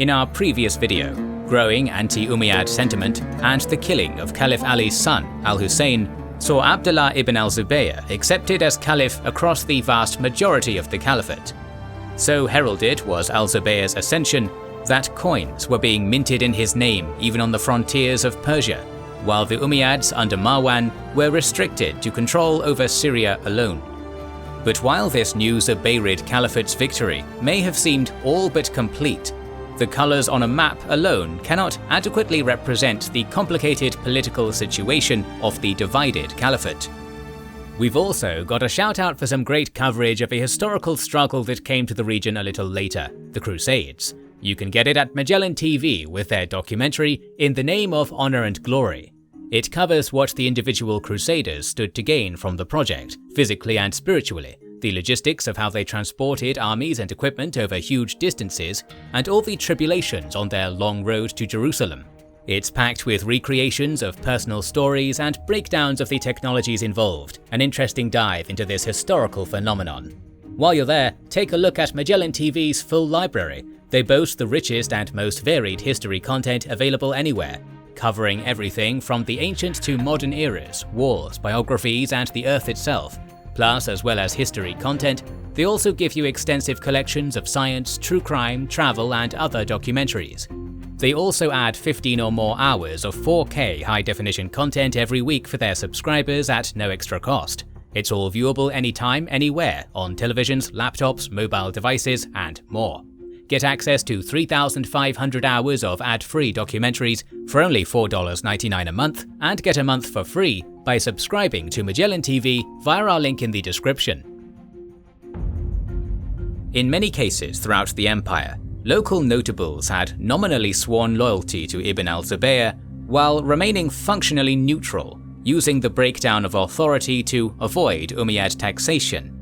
In our previous video, growing anti-Umayyad sentiment and the killing of Caliph Ali's son, al-Hussein, saw Abdullah ibn al-Zubayr accepted as caliph across the vast majority of the caliphate. So heralded was al-Zubayr's ascension that coins were being minted in his name even on the frontiers of Persia, while the Umayyads under Marwan were restricted to control over Syria alone. But while this new Zubayrid caliphate's victory may have seemed all but complete, the colours on a map alone cannot adequately represent the complicated political situation of the divided caliphate. We've also got a shout out for some great coverage of a historical struggle that came to the region a little later, the Crusades. You can get it at Magellan TV with their documentary In the Name of Honour and Glory. It covers what the individual crusaders stood to gain from the project, physically and spiritually, the logistics of how they transported armies and equipment over huge distances, and all the tribulations on their long road to Jerusalem. It's packed with recreations of personal stories and breakdowns of the technologies involved, an interesting dive into this historical phenomenon. While you're there, take a look at Magellan TV's full library. They boast the richest and most varied history content available anywhere, covering everything from the ancient to modern eras, wars, biographies, and the Earth itself. Plus, as well as history content, they also give you extensive collections of science, true crime, travel, and other documentaries. They also add 15 or more hours of 4K high-definition content every week for their subscribers at no extra cost. It's all viewable anytime, anywhere, on televisions, laptops, mobile devices, and more. Get access to 3,500 hours of ad-free documentaries for only $4.99 a month, and get a month for free by subscribing to Magellan TV via our link in the description. In many cases throughout the empire, local notables had nominally sworn loyalty to Ibn al-Zubayr while remaining functionally neutral, using the breakdown of authority to avoid Umayyad taxation.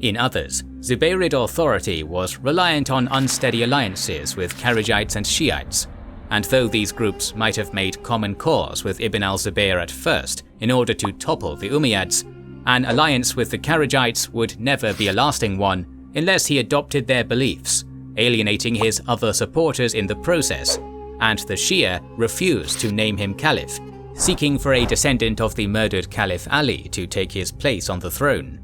In others, Zubayrid authority was reliant on unsteady alliances with Kharijites and Shiites, and though these groups might have made common cause with Ibn al-Zubayr at first in order to topple the Umayyads, an alliance with the Kharijites would never be a lasting one unless he adopted their beliefs, alienating his other supporters in the process, and the Shia refused to name him caliph, seeking for a descendant of the murdered Caliph Ali to take his place on the throne.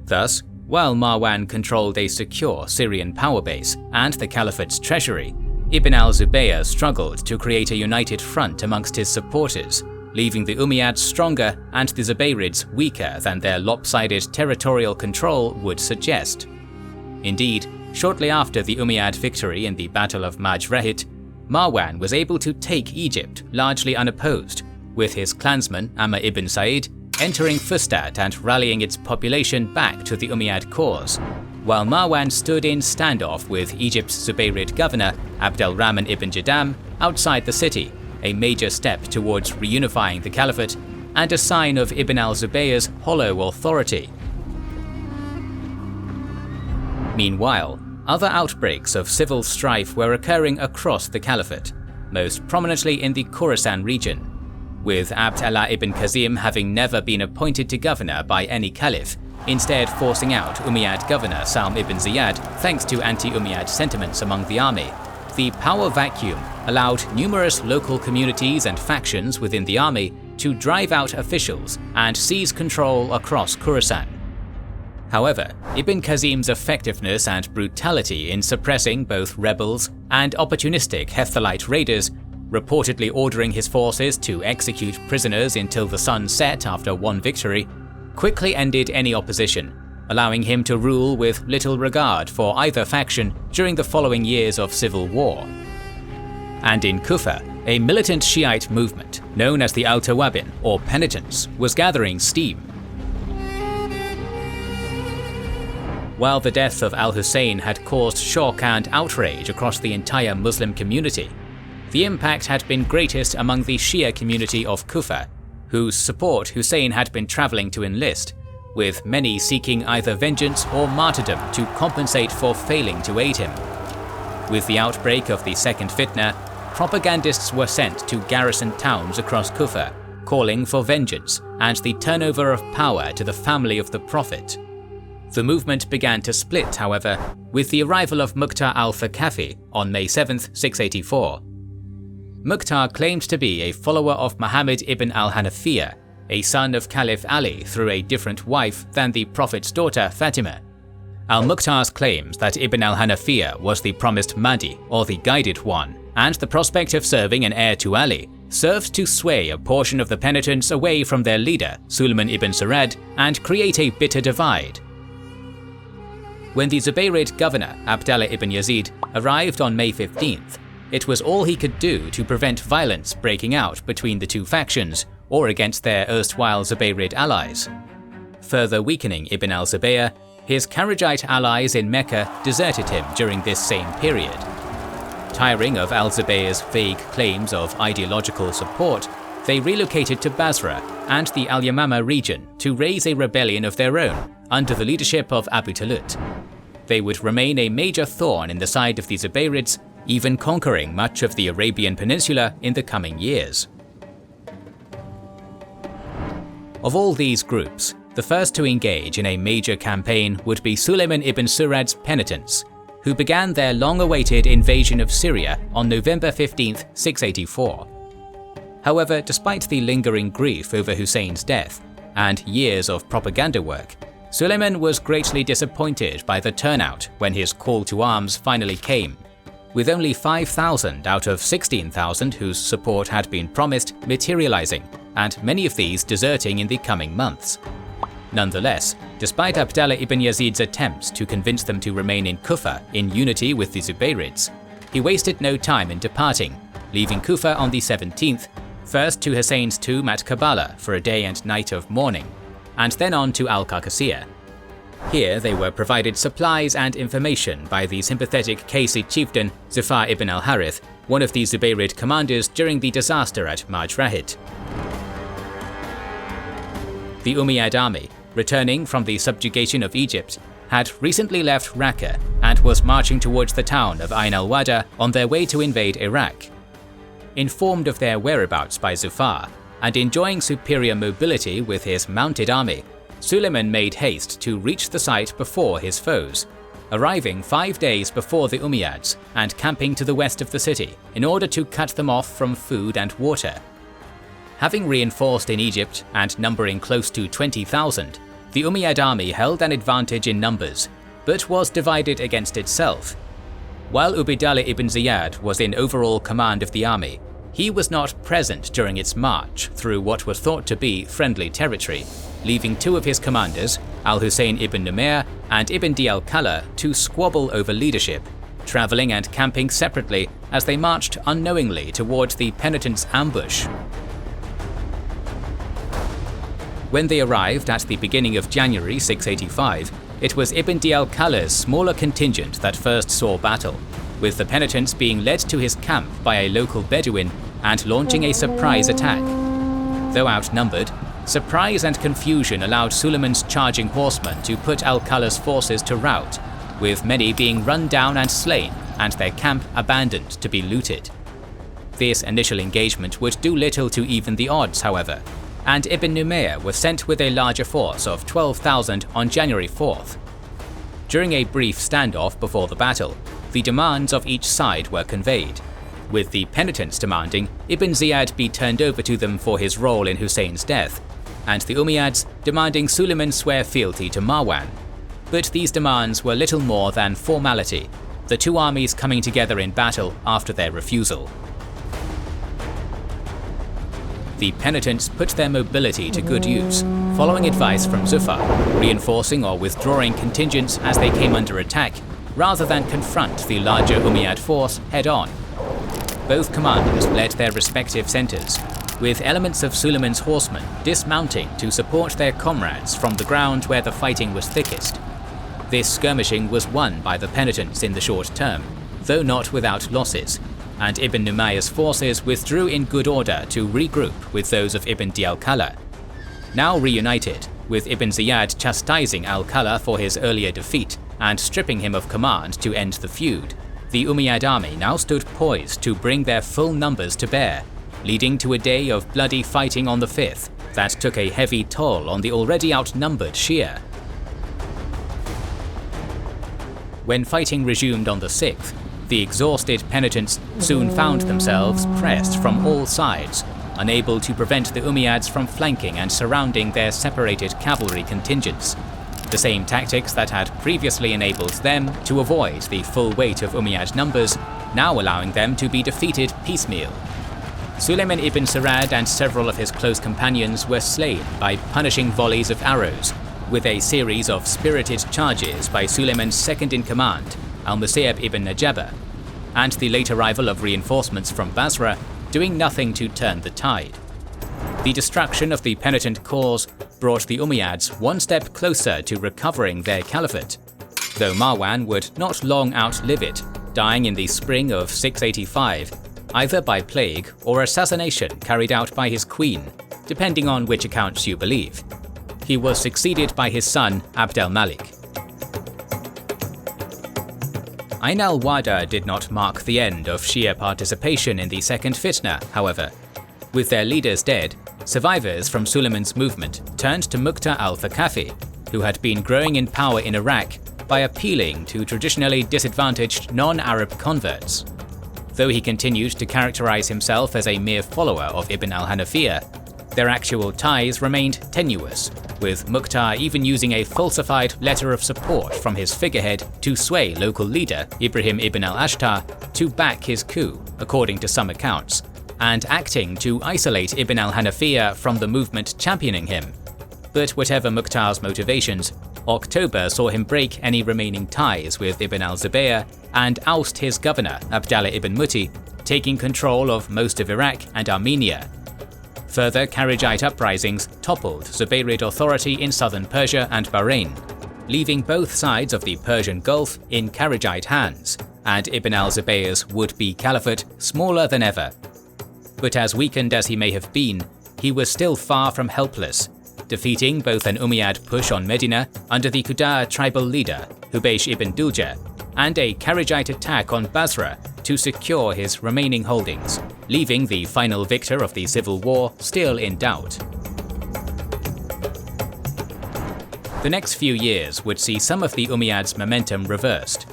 Thus, while Marwan controlled a secure Syrian power base and the caliphate's treasury, Ibn al-Zubayr struggled to create a united front amongst his supporters, leaving the Umayyads stronger and the Zubayrids weaker than their lopsided territorial control would suggest. Indeed, shortly after the Umayyad victory in the Battle of Majrahit, Marwan was able to take Egypt largely unopposed, with his clansman Amr ibn Sa'id entering Fustat and rallying its population back to the Umayyad cause, while Marwan stood in standoff with Egypt's Zubayrid governor Abd al-Rahman ibn Jadam outside the city, a major step towards reunifying the caliphate and a sign of Ibn al-Zubayr's hollow authority. Meanwhile, other outbreaks of civil strife were occurring across the caliphate, most prominently in the Khorasan region, with Abd Allah ibn Qasim having never been appointed to governor by any caliph, instead forcing out Umayyad governor Salm ibn Ziyad thanks to anti-Umayyad sentiments among the army. The power vacuum allowed numerous local communities and factions within the army to drive out officials and seize control across Khorasan. However, Ibn Qasim's effectiveness and brutality in suppressing both rebels and opportunistic Hephthalite raiders, reportedly ordering his forces to execute prisoners until the sun set after one victory, quickly ended any opposition, allowing him to rule with little regard for either faction during the following years of civil war. And in Kufa, a militant Shiite movement, known as the Al-Tawabin or Penitents, was gathering steam. While the death of al-Hussein had caused shock and outrage across the entire Muslim community, the impact had been greatest among the Shia community of Kufa, whose support Hussein had been travelling to enlist, with many seeking either vengeance or martyrdom to compensate for failing to aid him. With the outbreak of the second fitna, propagandists were sent to garrison towns across Kufa, calling for vengeance and the turnover of power to the family of the Prophet. The movement began to split, however, with the arrival of Mukhtar al-Thaqafi on May 7, 684. Mukhtar claimed to be a follower of Muhammad ibn al-Hanafiyyah, a son of Caliph Ali through a different wife than the Prophet's daughter Fatima. Al-Mukhtar's claims that Ibn al-Hanafiyyah was the promised Mahdi, or the guided one, and the prospect of serving an heir to Ali served to sway a portion of the penitents away from their leader, Suleiman ibn Surad, and create a bitter divide. When the Zubayrid governor, Abdallah ibn Yazid, arrived on May 15th, it was all he could do to prevent violence breaking out between the two factions or against their erstwhile Zubayrid allies. Further weakening Ibn al-Zubayr, his Kharijite allies in Mecca deserted him during this same period. Tiring of al-Zubayr's vague claims of ideological support, they relocated to Basra and the Al-Yamama region to raise a rebellion of their own under the leadership of Abu Talut. They would remain a major thorn in the side of the Zubayrids, even conquering much of the Arabian Peninsula in the coming years. Of all these groups, the first to engage in a major campaign would be Suleiman ibn Surad's penitents, who began their long-awaited invasion of Syria on November 15, 684. However, despite the lingering grief over Hussein's death and years of propaganda work, Suleiman was greatly disappointed by the turnout when his call to arms finally came, with only 5,000 out of 16,000 whose support had been promised materializing, and many of these deserting in the coming months. Nonetheless, despite Abdallah ibn Yazid's attempts to convince them to remain in Kufa in unity with the Zubayrids, he wasted no time in departing, leaving Kufa on the 17th, first to Hussein's tomb at Karbala for a day and night of mourning, and then on to al-Qadisiyyah. Here they were provided supplies and information by the sympathetic Qaysi chieftain Zufar ibn al-Harith, one of the Zubayrid commanders during the disaster at Majrahid. The Umayyad army, returning from the subjugation of Egypt, had recently left Raqqa and was marching towards the town of Ain al-Wada on their way to invade Iraq. Informed of their whereabouts by Zufar, and enjoying superior mobility with his mounted army, Suleiman made haste to reach the site before his foes, arriving 5 days before the Umayyads and camping to the west of the city in order to cut them off from food and water. Having reinforced in Egypt and numbering close to 20,000, the Umayyad army held an advantage in numbers, but was divided against itself. While Ubaydallah ibn Ziyad was in overall command of the army, he was not present during its march through what was thought to be friendly territory, leaving two of his commanders, al-Hussein ibn Numayr and ibn Di al-Kala, to squabble over leadership, traveling and camping separately as they marched unknowingly towards the penitents' ambush. When they arrived at the beginning of January 685, it was Ibn Di al-Kala's smaller contingent that first saw battle, with the penitents being led to his camp by a local Bedouin and launching a surprise attack. Though outnumbered, surprise and confusion allowed Suleiman's charging horsemen to put al-Kala's forces to rout, with many being run down and slain and their camp abandoned to be looted. This initial engagement would do little to even the odds, however, and Ibn Numayr was sent with a larger force of 12,000 on January 4th. During a brief standoff before the battle, the demands of each side were conveyed, with the penitents demanding Ibn Ziyad be turned over to them for his role in Hussein's death, and the Umayyads demanding Suleiman swear fealty to Marwan. But these demands were little more than formality, the two armies coming together in battle after their refusal. The penitents put their mobility to good use, following advice from Zufar, reinforcing or withdrawing contingents as they came under attack, rather than confront the larger Umayyad force head-on. Both commanders led their respective centres, with elements of Suleiman's horsemen dismounting to support their comrades from the ground where the fighting was thickest. This skirmishing was won by the penitents in the short term, though not without losses, and Ibn Numayr's forces withdrew in good order to regroup with those of Ibn Di al-Kala. Now reunited, with Ibn Ziyad chastising al-Kala for his earlier defeat and stripping him of command to end the feud, the Umayyad army now stood poised to bring their full numbers to bear, leading to a day of bloody fighting on the 5th that took a heavy toll on the already outnumbered Shia. When fighting resumed on the 6th, the exhausted penitents soon found themselves pressed from all sides, unable to prevent the Umayyads from flanking and surrounding their separated cavalry contingents. The same tactics that had previously enabled them to avoid the full weight of Umayyad numbers, now allowing them to be defeated piecemeal. Sulayman ibn Sarad and several of his close companions were slain by punishing volleys of arrows, with a series of spirited charges by Sulayman's second-in-command, al-Musayyab ibn Najaba, and the late arrival of reinforcements from Basra doing nothing to turn the tide. The destruction of the penitent cause brought the Umayyads one step closer to recovering their caliphate, though Marwan would not long outlive it, dying in the spring of 685, either by plague or assassination carried out by his queen, depending on which accounts you believe. He was succeeded by his son Abd al-Malik. Ain al-Wada did not mark the end of Shia participation in the second fitna, however. With their leaders dead, survivors from Sulayman's movement turned to Muqta al-Thaqafi, who had been growing in power in Iraq by appealing to traditionally disadvantaged non-Arab converts. Though he continued to characterize himself as a mere follower of Ibn al-Hanafiyyah, their actual ties remained tenuous, with Muqta even using a falsified letter of support from his figurehead to sway local leader Ibrahim ibn al-Ashtar to back his coup, according to some accounts, and acting to isolate Ibn al-Hanafiyyah from the movement championing him. But whatever Muqta's motivations, October saw him break any remaining ties with Ibn al-Zubayr and oust his governor Abdallah ibn Muti, taking control of most of Iraq and Armenia. Further Kharijite uprisings toppled Zubayrid authority in southern Persia and Bahrain, leaving both sides of the Persian Gulf in Kharijite hands, and Ibn al-Zubayr's would-be caliphate smaller than ever. But as weakened as he may have been, he was still far from helpless, defeating both an Umayyad push on Medina under the Qudaa tribal leader Hubaysh ibn Dulja and a Kharijite attack on Basra to secure his remaining holdings, leaving the final victor of the civil war still in doubt. The next few years would see some of the Umayyads' momentum reversed.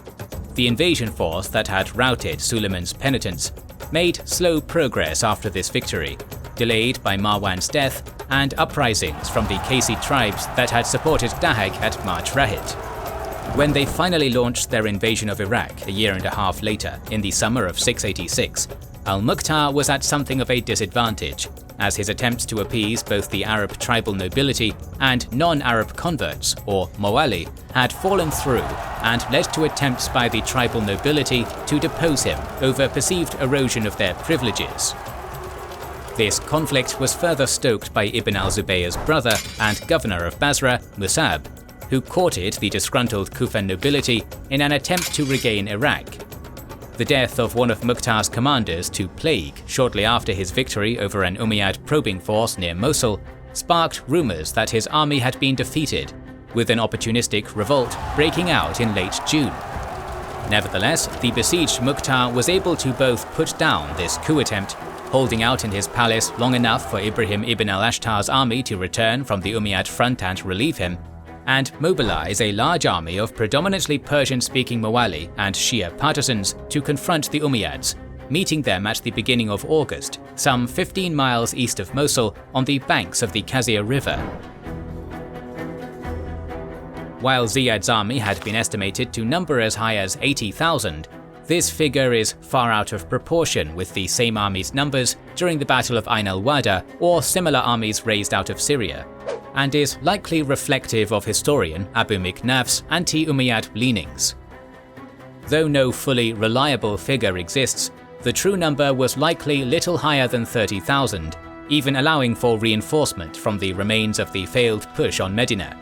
The invasion force that had routed Sulayman's penitents made slow progress after this victory, delayed by Marwan's death and uprisings from the Qaysi tribes that had supported Dahak at March Rahit. When they finally launched their invasion of Iraq a year and a half later, in the summer of 686, al-Muqta was at something of a disadvantage, as his attempts to appease both the Arab tribal nobility and non-Arab converts, or Mawali, had fallen through and led to attempts by the tribal nobility to depose him over perceived erosion of their privileges. This conflict was further stoked by Ibn al-Zubayr's brother and governor of Basra, Musab, who courted the disgruntled Kufan nobility in an attempt to regain Iraq. The death of one of Muqta's commanders to plague shortly after his victory over an Umayyad probing force near Mosul sparked rumors that his army had been defeated, with an opportunistic revolt breaking out in late June. Nevertheless, the besieged Muqta was able to both put down this coup attempt, holding out in his palace long enough for Ibrahim ibn al-Ashtar's army to return from the Umayyad front and relieve him, and mobilize a large army of predominantly Persian-speaking Mawali and Shia partisans to confront the Umayyads, meeting them at the beginning of August, some 15 miles east of Mosul on the banks of the Qazir River. While Ziyad's army had been estimated to number as high as 80,000, this figure is far out of proportion with the same army's numbers during the Battle of Ain al-Wada or similar armies raised out of Syria, and is likely reflective of historian Abu Miknaf's anti-Umayyad leanings. Though no fully reliable figure exists, the true number was likely little higher than 30,000, even allowing for reinforcement from the remains of the failed push on Medina.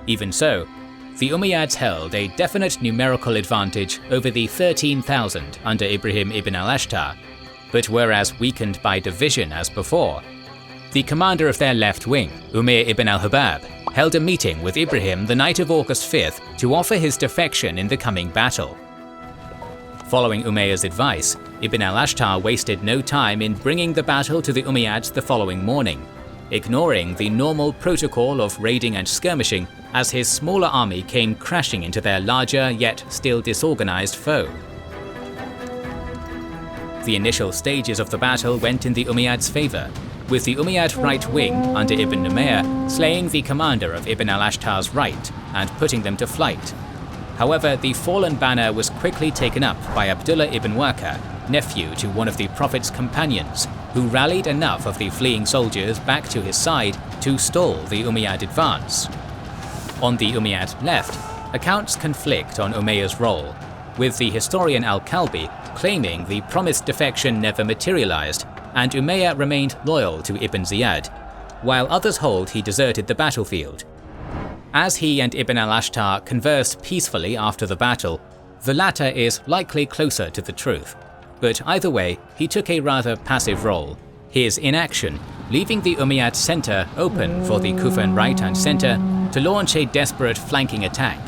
Even so, the Umayyads held a definite numerical advantage over the 13,000 under Ibrahim ibn al-Ashtar, but were as weakened by division as before. The commander of their left wing, Umayr ibn al-Hubab, held a meeting with Ibrahim the night of August 5th to offer his defection in the coming battle. Following Umayr's advice, Ibn al-Ashtar wasted no time in bringing the battle to the Umayyads the following morning, ignoring the normal protocol of raiding and skirmishing as his smaller army came crashing into their larger yet still disorganized foe. The initial stages of the battle went in the Umayyads' favor, with the Umayyad right wing under Ibn Numayr slaying the commander of Ibn al-Ashtar's right and putting them to flight. However, the fallen banner was quickly taken up by Abdullah ibn Waqa, nephew to one of the Prophet's companions, who rallied enough of the fleeing soldiers back to his side to stall the Umayyad advance. On the Umayyad left, accounts conflict on Umayyah's role, with the historian al-Kalbi claiming the promised defection never materialized and Umayyah remained loyal to Ibn Ziyad, while others hold he deserted the battlefield. As he and Ibn al-Ashtar conversed peacefully after the battle, the latter is likely closer to the truth, but either way, he took a rather passive role, his inaction leaving the Umayyad center open for the Kufan right and center to launch a desperate flanking attack.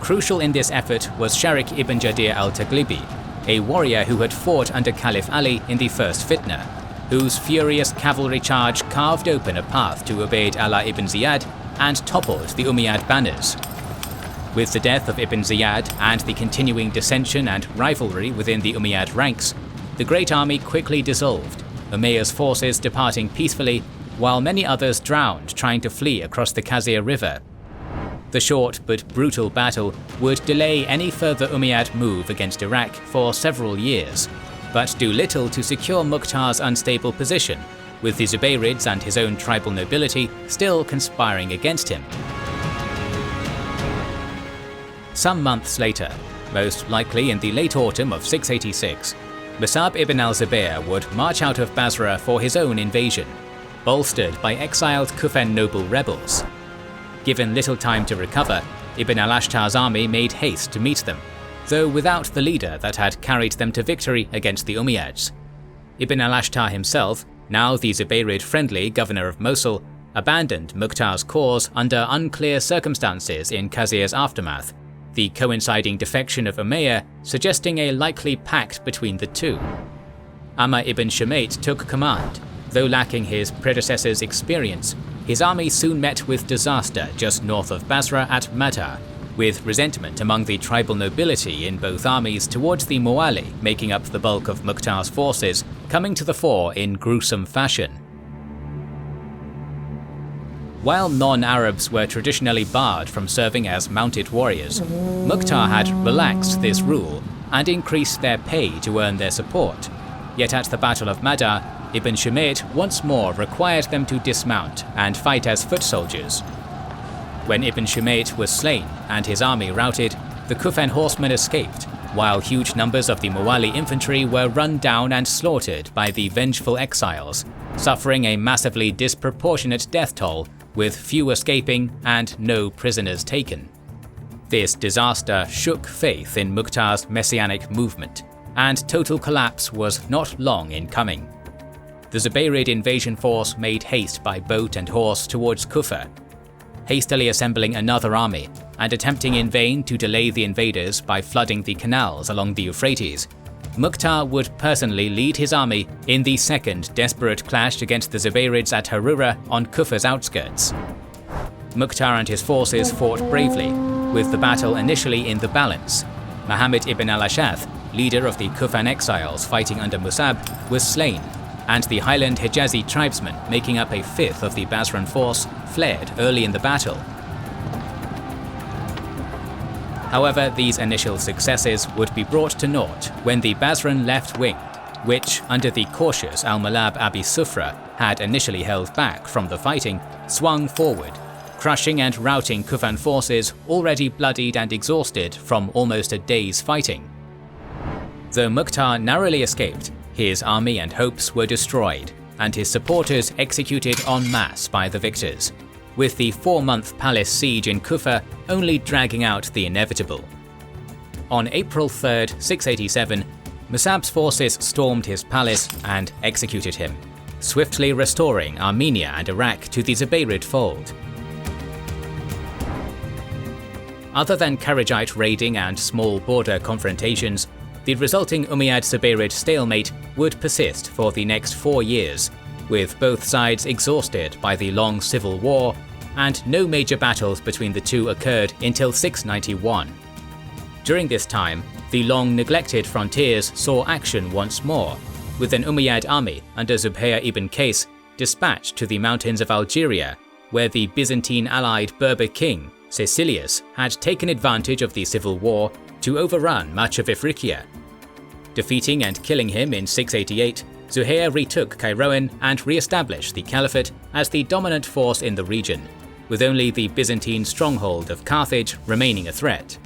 Crucial in this effort was Sharik ibn Jadir al-Taglibi, a warrior who had fought under Caliph Ali in the first fitna, whose furious cavalry charge carved open a path to Ubayd Allah ibn Ziyad and toppled the Umayyad banners. With the death of Ibn Ziyad and the continuing dissension and rivalry within the Umayyad ranks, the great army quickly dissolved, Umayyah's forces departing peacefully, while many others drowned trying to flee across the Qazir River. The short but brutal battle would delay any further Umayyad move against Iraq for several years, but do little to secure Mukhtar's unstable position, with the Zubayrids and his own tribal nobility still conspiring against him. Some months later, most likely in the late autumn of 686, Musab ibn al-Zubayr would march out of Basra for his own invasion, bolstered by exiled Kufan noble rebels. Given little time to recover, Ibn al-Ashtar's army made haste to meet them, though without the leader that had carried them to victory against the Umayyads. Ibn al-Ashtar himself, now the Zubayrid-friendly governor of Mosul, abandoned Mukhtar's cause under unclear circumstances in Qazir's aftermath, the coinciding defection of Umayyah suggesting a likely pact between the two. Amr ibn Shumayt took command. Though lacking his predecessor's experience, his army soon met with disaster just north of Basra at Madha, with resentment among the tribal nobility in both armies towards the Mawali making up the bulk of Mukhtar's forces coming to the fore in gruesome fashion. While non-Arabs were traditionally barred from serving as mounted warriors, Mukhtar had relaxed this rule and increased their pay to earn their support. Yet at the Battle of Madha, Ibn Shumayt once more required them to dismount and fight as foot soldiers. When Ibn Shumayt was slain and his army routed, the Kufan horsemen escaped, while huge numbers of the Mawali infantry were run down and slaughtered by the vengeful exiles, suffering a massively disproportionate death toll, with few escaping and no prisoners taken. This disaster shook faith in Mukhtar's messianic movement, and total collapse was not long in coming. The Zubayrid invasion force made haste by boat and horse towards Kufa, hastily assembling another army and attempting in vain to delay the invaders by flooding the canals along the Euphrates. Mukhtar would personally lead his army in the second desperate clash against the Zubayrids at Harura on Kufa's outskirts. Mukhtar and his forces fought bravely, with the battle initially in the balance. Muhammad ibn al-Ashath, leader of the Kufan exiles fighting under Musab, was slain, and the Highland Hijazi tribesmen, making up a fifth of the Basran force, fled early in the battle. However, these initial successes would be brought to naught when the Basran left wing, which, under the cautious al-Malab Abi Sufra, had initially held back from the fighting, swung forward, crushing and routing Kufan forces already bloodied and exhausted from almost a day's fighting. Though Mukhtar narrowly escaped, his army and hopes were destroyed, and his supporters executed en masse by the victors, with the 4-month palace siege in Kufa only dragging out the inevitable. On April 3, 687, Musab's forces stormed his palace and executed him, swiftly restoring Armenia and Iraq to the Zubayrid fold. Other than Kharijite raiding and small border confrontations, the resulting Umayyad-Zubayrid stalemate would persist for the next 4 years, with both sides exhausted by the long civil war and no major battles between the two occurred until 691. During this time, the long-neglected frontiers saw action once more, with an Umayyad army under Zubayr ibn Qais dispatched to the mountains of Algeria, where the Byzantine-allied Berber king, Caecilius, had taken advantage of the civil war to overrun much of Ifriqiya. Defeating and killing him in 688, Zuhair retook Kairouan and re-established the Caliphate as the dominant force in the region, with only the Byzantine stronghold of Carthage remaining a threat.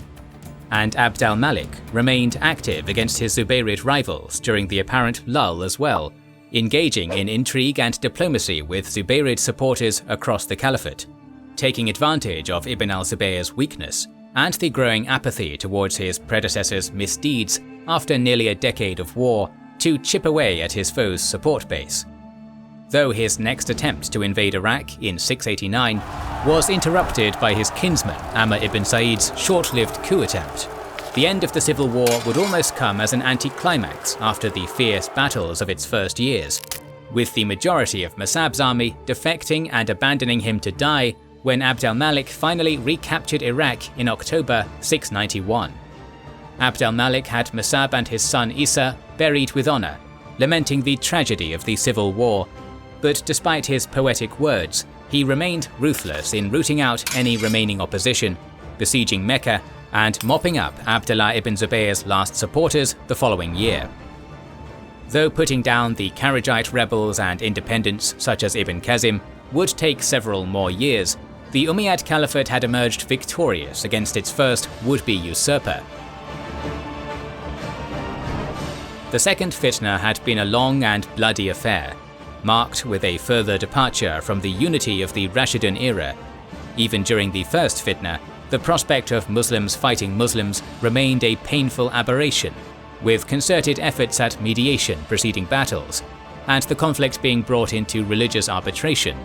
And Abd al-Malik remained active against his Zubayrid rivals during the apparent lull as well, engaging in intrigue and diplomacy with Zubayrid supporters across the Caliphate, taking advantage of Ibn al-Zubayr's weakness and the growing apathy towards his predecessor's misdeeds after nearly a decade of war to chip away at his foe's support base. Though his next attempt to invade Iraq in 689 was interrupted by his kinsman Amr ibn Said's short-lived coup attempt, the end of the civil war would almost come as an anticlimax after the fierce battles of its first years, with the majority of Musab's army defecting and abandoning him to die when Abd al-Malik finally recaptured Iraq in October 691. Abd al-Malik had Musab and his son Isa buried with honor, lamenting the tragedy of the civil war, but despite his poetic words, he remained ruthless in rooting out any remaining opposition, besieging Mecca and mopping up Abdullah ibn Zubayr's last supporters the following year. Though putting down the Kharijite rebels and independents such as Ibn Qasim would take several more years, the Umayyad Caliphate had emerged victorious against its first would-be usurper. The second fitna had been a long and bloody affair, marked with a further departure from the unity of the Rashidun era. Even during the first fitna, the prospect of Muslims fighting Muslims remained a painful aberration, with concerted efforts at mediation preceding battles, and the conflict being brought into religious arbitration.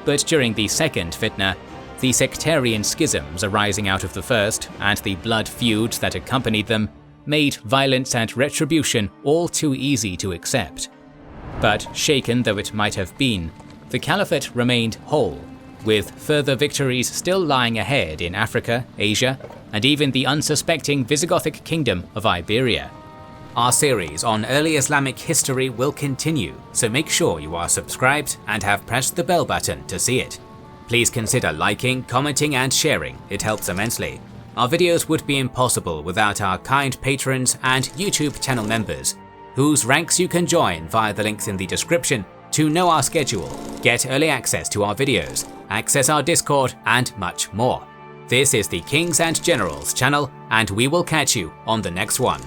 But during the second fitna, the sectarian schisms arising out of the first, and the blood feuds that accompanied them, made violence and retribution all too easy to accept. But shaken though it might have been, the Caliphate remained whole, with further victories still lying ahead in Africa, Asia, and even the unsuspecting Visigothic kingdom of Iberia. Our series on early Islamic history will continue, so make sure you are subscribed and have pressed the bell button to see it. Please consider liking, commenting and sharing, it helps immensely. Our videos would be impossible without our kind patrons and YouTube channel members, whose ranks you can join via the links in the description to know our schedule, get early access to our videos, access our Discord, and much more. This is the Kings and Generals channel, and we will catch you on the next one.